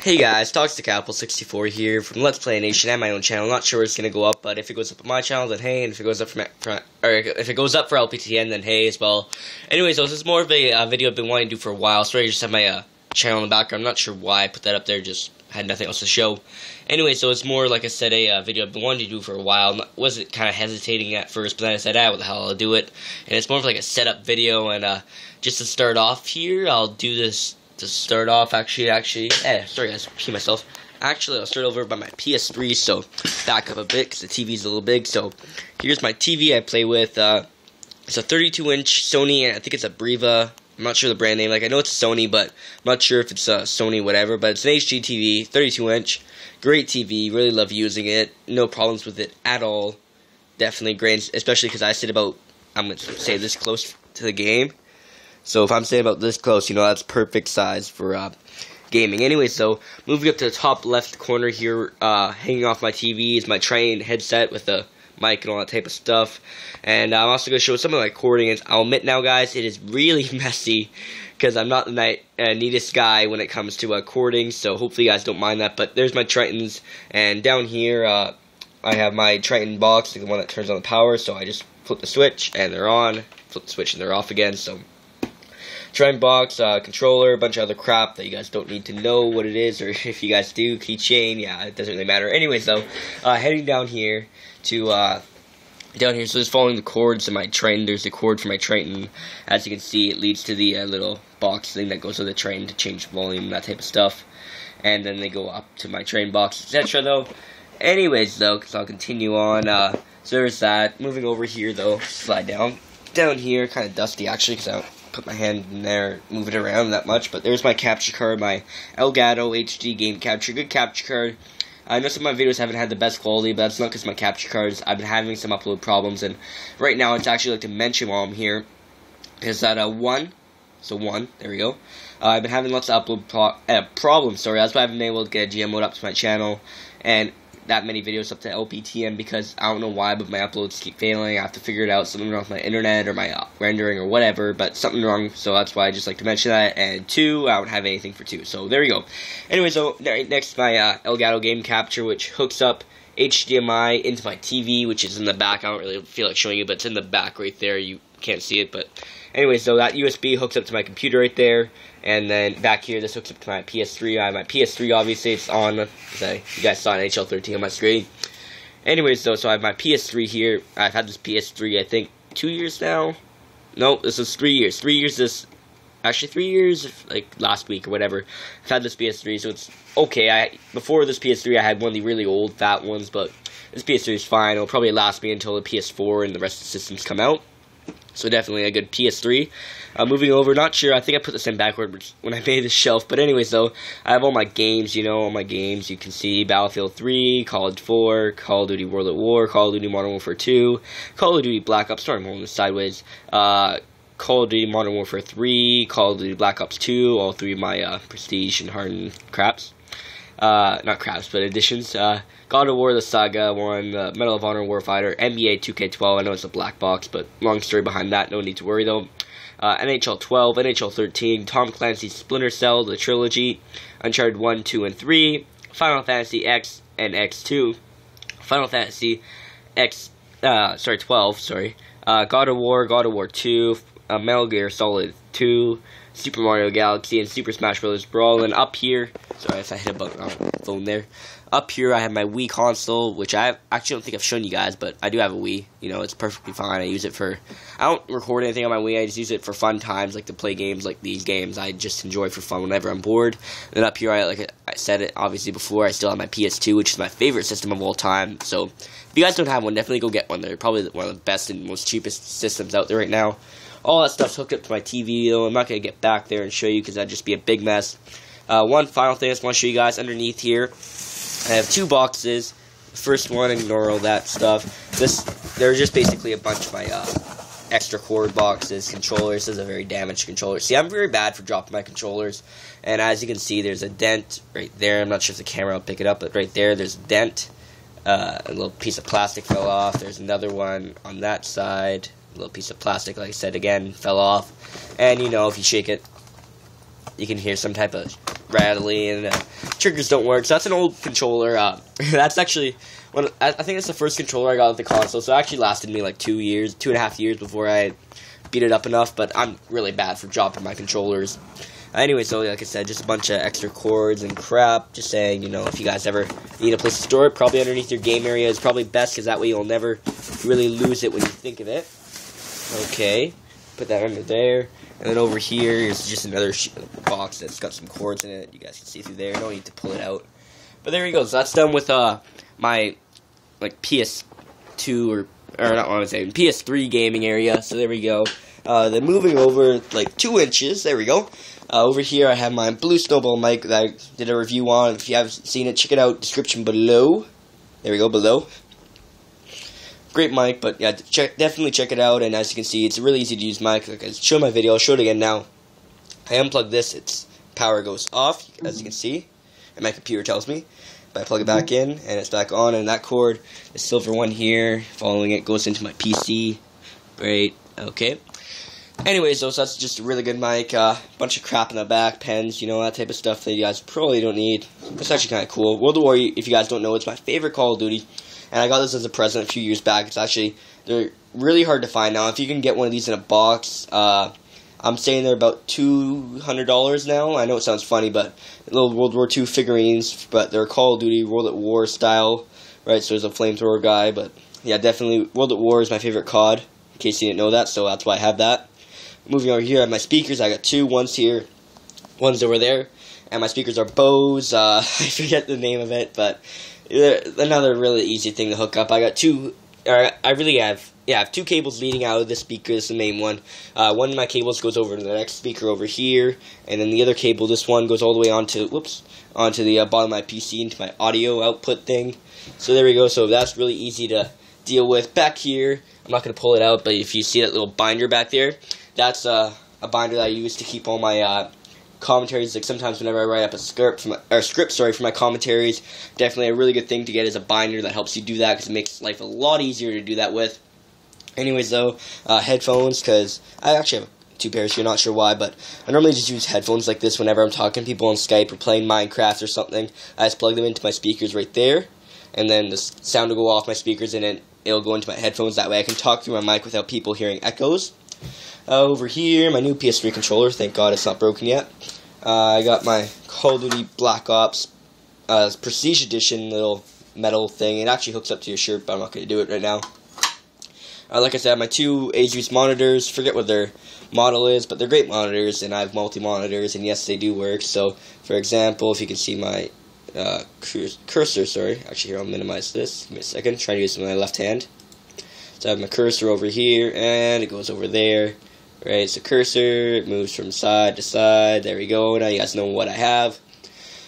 Hey guys, Toxic Apple 64 here from Let's Play Nation and my own channel. Not sure where it's gonna go up, but if it goes up on my channel, then hey, and if it goes up for LPTN, then hey as well. Anyway, so this is more of a video I've been wanting to do for a while. Sorry, I just have my channel in the background. I'm not sure why I put that up there. Just had nothing else to show. Anyway, so it's more like I said, a video I've been wanting to do for a while. Wasn't kind of hesitating at first, but then I said, what the hell, I'll do it. And it's more of like a setup video. And just to start off here, I'll do this. To start off, sorry guys, pee myself. Actually, I'll start over by my PS3, so back up a bit, because the TV's a little big. So, here's my TV I play with. It's a 32-inch Sony, and I think it's a Breva. I'm not sure the brand name. Like, I know it's a Sony, but I'm not sure if it's a Sony whatever. But it's an HD TV, 32-inch. Great TV, really love using it. No problems with it at all. Definitely great, especially because I sit about, I'm going to say this close to the game. So if I'm saying about this close, you know, that's perfect size for gaming. Anyway, so moving up to the top left corner here, hanging off my TV is my Triton headset with a mic and all that type of stuff. And I'm also going to show some of my recording. I'll admit now, guys, it is really messy because I'm not the neatest guy when it comes to recording. So hopefully you guys don't mind that. But there's my Tritons, and down here I have my Triton box, the one that turns on the power. So I just flip the switch and they're on, flip the switch and they're off again. So Triton box, controller, a bunch of other crap that you guys don't need to know what it is, or if you guys do, keychain, yeah, it doesn't really matter. Anyways, though, heading down here to, so just following the cords in my Triton, there's the cord for my Triton. As you can see, it leads to the little box thing that goes with the Triton to change volume, that type of stuff. And then they go up to my Triton box, etc., though. Anyways, though, because I'll continue on, so there's that. Moving over here, though, slide down. Down here, kind of dusty, actually, because I don't put my hand in there, move it around that much, but there's my capture card, my Elgato HD game capture, good capture card. I know some of my videos haven't had the best quality, but that's not because my capture cards, I've been having some upload problems, and right now it's actually like to mention while I'm here, is that one, there we go, I've been having lots of upload problems, sorry, that's why I haven't been able to get a GM mode up to my channel, and that many videos up to LPTN, because I don't know why, but my uploads keep failing. I have to figure it out, something wrong with my internet or my rendering or whatever, but something wrong, so that's why I just like to mention that. And 2, I don't have anything for 2, so there we go. Anyway, so right next to my Elgato game capture, which hooks up HDMI into my TV, which is in the back. I don't really feel like showing you, but it's in the back right there. You can't see it, but anyway, so that USB hooks up to my computer right there, and then back here, this hooks up to my PS3. I have my PS3, obviously, it's on, you guys saw NHL 13 on my screen. Anyways, though, so I have my PS3 here. I've had this PS3, I think, 2 years now? No, this is 3 years. 3 years actually 3 years, like, last week or whatever. I've had this PS3, so it's okay. Before this PS3, I had one of the really old, fat ones, but this PS3 is fine. It'll probably last me until the PS4 and the rest of the systems come out. So definitely a good PS3. Moving over, not sure, I think I put this in backward when I made this shelf, but anyways though, I have all my games, you know, all my games. You can see Battlefield 3, Call of Duty 4, Call of Duty World at War, Call of Duty Modern Warfare 2, Call of Duty Black Ops, sorry I'm holding this sideways, Call of Duty Modern Warfare 3, Call of Duty Black Ops 2, all 3 of my Prestige and Hardened craps. Not craps, but editions. God of War, the Saga one, Medal of Honor Warfighter, NBA 2K12, I know it's a black box, but long story behind that, no need to worry though. NHL 12, NHL 13, Tom Clancy's Splinter Cell, the trilogy, Uncharted 1, 2, and 3, Final Fantasy X and X2, Final Fantasy 12, God of War 2, Metal Gear Solid 2, Super Mario Galaxy, and Super Smash Bros. Brawl. And up here, sorry if I hit a button on the phone there. Up here, I have my Wii console, which I actually don't think I've shown you guys, but I do have a Wii. You know, it's perfectly fine. I use it I don't record anything on my Wii. I just use it for fun times, like to play games like these games. I just enjoy for fun whenever I'm bored. And then up here, like I said it obviously before, I still have my PS2, which is my favorite system of all time. So if you guys don't have one, definitely go get one. They're probably one of the best and most cheapest systems out there right now. All that stuff's hooked up to my TV, though. I'm not going to get back there and show you because that'd just be a big mess. One final thing I just want to show you guys underneath here. I have 2 boxes. The first one, ignore all that stuff. They're just basically a bunch of my extra cord boxes, controllers. This is a very damaged controller. See, I'm very bad for dropping my controllers. And as you can see, there's a dent right there. I'm not sure if the camera will pick it up, but right there's a dent. A little piece of plastic fell off. There's another one on that side. A little piece of plastic, like I said again, fell off. And, you know, if you shake it, you can hear some type of rattling, and triggers don't work. So that's an old controller. That's actually I think it's the first controller I got with the console. So it actually lasted me like 2.5 years before I beat it up enough. But I'm really bad for dropping my controllers. Anyway, so like I said, just a bunch of extra cords and crap. Just saying, if you guys ever need a place to store it, probably underneath your game area is probably best, because that way you'll never really lose it when you think of it. Okay, put that under there. And then over here is just another box that's got some cords in it. You guys can see through there. No need to pull it out. But there you go. So that's done with my PS2 or not what I'm saying, PS3 gaming area. So there we go. Then moving over like 2 inches. There we go. Over here I have my blue snowball mic that I did a review on. If you haven't seen it, check it out. Description below. There we go, below. Great mic, but yeah, definitely check it out. And as you can see, it's a really easy to use mic. Like I showed my video, I'll show it again now. I unplug this, its power goes off, as you can see, and my computer tells me. But I plug it back in, and it's back on. And that cord, the silver one here, following it goes into my PC. Great. Okay. Anyways, so that's just a really good mic. Bunch of crap in the back, pens, that type of stuff that you guys probably don't need. It's actually kind of cool. World of War, if you guys don't know, it's my favorite Call of Duty. And I got this as a present a few years back. It's actually, they're really hard to find now. If you can get one of these in a box, I'm saying they're about $200 now. I know it sounds funny, but little World War II figurines, but they're Call of Duty World at War style, right? So there's a flamethrower guy, but yeah, definitely World at War is my favorite COD, in case you didn't know that, so that's why I have that. Moving over here, I have my speakers. I got 2. One's here, one's over there, and my speakers are Bose. I forget the name of it, but another really easy thing to hook up. I got 2. I have 2 cables leading out of the speaker. This is the main one. One of my cables goes over to the next speaker over here, and then the other cable, this one, goes all the way onto the bottom of my PC, into my audio output thing. So there we go. So that's really easy to deal with. Back here, I'm not going to pull it out, but if you see that little binder back there, that's a binder that I use to keep all my commentaries. Like sometimes whenever I write up a script for my commentaries, definitely a really good thing to get is a binder that helps you do that, because it makes life a lot easier to do that with. Anyways, though, headphones, because I actually have 2 pairs here, not sure why, but I normally just use headphones like this whenever I'm talking to people on Skype or playing Minecraft or something. I just plug them into my speakers right there, and then the sound will go off my speakers, and it'll go into my headphones. That way I can talk through my mic without people hearing echoes. Over here, my new PS3 controller. Thank God it's not broken yet. I got my Call of Duty Black Ops Prestige Edition little metal thing. It actually hooks up to your shirt, but I'm not going to do it right now. Like I said, I have my 2 Asus monitors. Forget what their model is, but they're great monitors, and I have multi-monitors, and yes, they do work. So, for example, if you can see my cursor, sorry. Actually, here, I'll minimize this. Give me a second. Try to use it with my left hand. So I have my cursor over here, and it goes over there. Right, so cursor, it moves from side to side. There we go. Now you guys know what I have.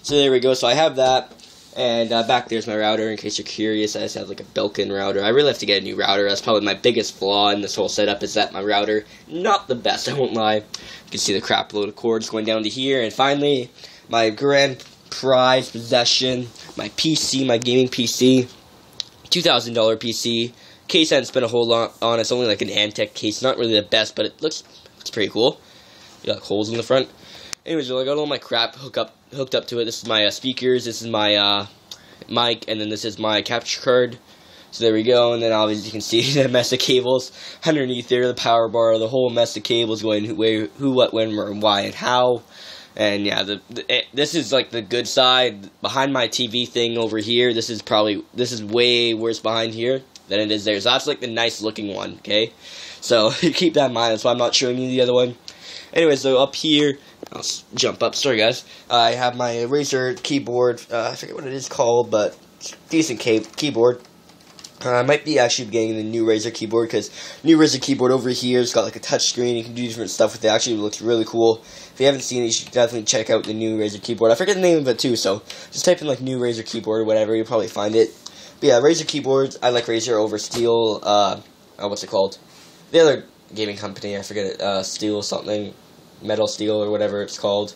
So there we go. So I have that. And back there's my router, in case you're curious. I just have like a Belkin router. I really have to get a new router. That's probably my biggest flaw in this whole setup, is that my router, not the best, I won't lie. You can see the crap load of cords going down to here. And finally, my grand prize possession, my PC, my gaming PC. $2,000 PC. Case I haven't spent a whole lot on. It's only like an Antec case. Not really the best, but it looks pretty cool. You got holes in the front. Anyways, I got all my crap hooked up to it. This is my speakers. This is my mic, and then this is my capture card. So there we go. And then obviously you can see the mess of cables underneath there, the power bar, the whole mess of cables going who, what, when, where, why, and how. And yeah, this is like the good side. Behind my TV thing over here, this is way worse behind here than it is there. So that's like the nice looking one, okay? So keep that in mind. That's why I'm not showing you the other one. Anyway, so up here, I'll jump up. Sorry, guys. I have my Razer keyboard. I forget what it is called, but decent keyboard. I might be actually getting the new Razer keyboard, because new Razer keyboard over here has got like a touch screen. You can do different stuff with it. Actually, it looks really cool. If you haven't seen it, you should definitely check out the new Razer keyboard. I forget the name of it too, so just type in like new Razer keyboard or whatever. You'll probably find it. But yeah, Razer keyboards. I like Razer over Steel. What's it called? The other gaming company. I forget it. Steel something. Metal Steel or whatever it's called.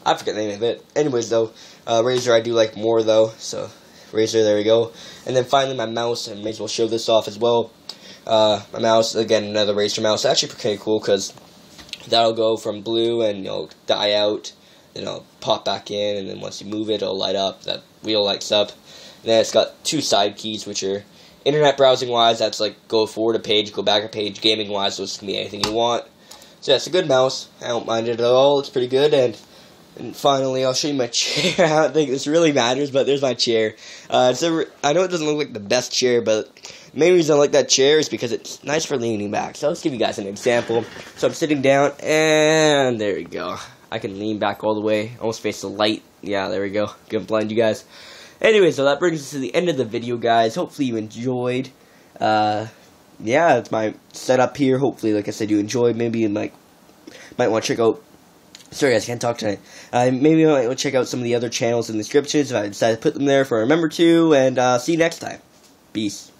I forget the name of it. Anyways, though, Razer I do like more though. So Razer, there we go. And then finally my mouse, and may as well show this off as well. My mouse, again, another Razer mouse. Actually pretty cool, because that'll go from blue and die out then it'll pop back in, and then once you move it, it'll light up. That wheel lights up. And then it's got 2 side keys, which are internet browsing wise. That's like go forward a page, go back a page. Gaming wise, so this can be anything you want. So yeah, it's a good mouse. I don't mind it at all. It's pretty good. And finally, I'll show you my chair. I don't think this really matters, but there's my chair. I know it doesn't look like the best chair, but the main reason I like that chair is because it's nice for leaning back. So let's give you guys an example. So I'm sitting down, and there we go. I can lean back all the way, almost face the light. Yeah, there we go. Gonna blind you guys. Anyway, so that brings us to the end of the video, guys. Hopefully you enjoyed. Yeah, it's my setup here. Hopefully, like I said, you enjoyed. Maybe you might want to check out. Sorry, guys, I can't talk tonight. Maybe you might want to check out some of the other channels in the descriptions if I decide to put them there if I remember to. And see you next time. Peace.